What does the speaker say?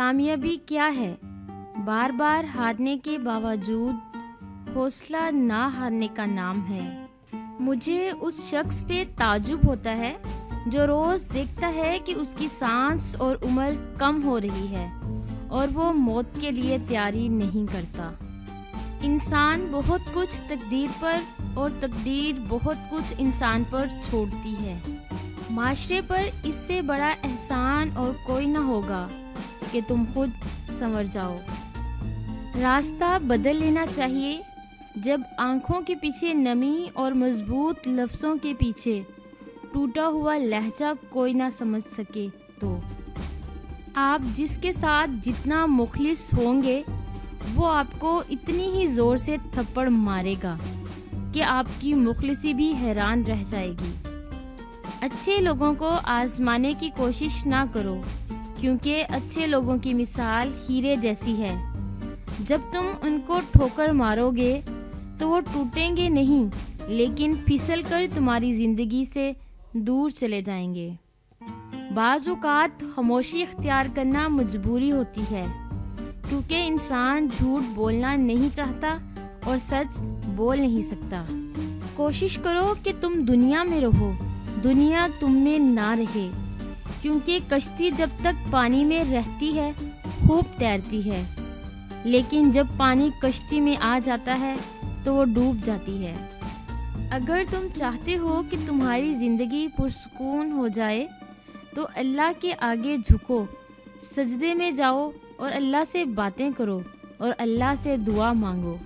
کامیابی کیا ہے؟ بار بار ہارنے کے باوجود حوصلہ نہ ہارنے کا نام ہے۔ مجھے اس شخص پہ تعجب ہوتا ہے جو روز دیکھتا ہے کہ اس کی سانس اور عمر کم ہو رہی ہے اور وہ موت کے لیے تیاری نہیں کرتا۔ انسان بہت کچھ تقدیر پر اور تقدیر بہت کچھ انسان پر چھوڑتی ہے۔ معاشرے پر اس سے بڑا احسان اور کوئی نہ ہوگا کہ تم خود سنور جاؤ۔ راستہ بدل لینا چاہیے جب آنکھوں کے پیچھے نمی اور مضبوط لفظوں کے پیچھے ٹوٹا ہوا لہجہ کوئی نہ سمجھ سکے تو۔ آپ جس کے ساتھ جتنا مخلص ہوں گے وہ آپ کو اتنی ہی زور سے تھپڑ مارے گا کہ آپ کی مخلصی بھی حیران رہ جائے گی۔ اچھے لوگوں کو آزمانے کی کوشش نہ کرو کیونکہ اچھے لوگوں کی مثال ہیرے جیسی ہے۔ جب تم ان کو ٹھوکر مارو گے تو وہ ٹوٹیں گے نہیں لیکن پھسل کر تمہاری زندگی سے دور چلے جائیں گے۔ بعض اوقات خاموشی اختیار کرنا مجبوری ہوتی ہے کیونکہ انسان جھوٹ بولنا نہیں چاہتا اور سچ بول نہیں سکتا۔ کوشش کرو کہ تم دنیا میں رہو، دنیا تم میں نہ رہے، کیونکہ کشتی جب تک پانی میں رہتی ہے خوب تیرتی ہے لیکن جب پانی کشتی میں آ جاتا ہے تو وہ ڈوب جاتی ہے۔ اگر تم چاہتے ہو کہ تمہاری زندگی پرسکون ہو جائے تو اللہ کے آگے جھکو، سجدے میں جاؤ اور اللہ سے باتیں کرو اور اللہ سے دعا مانگو۔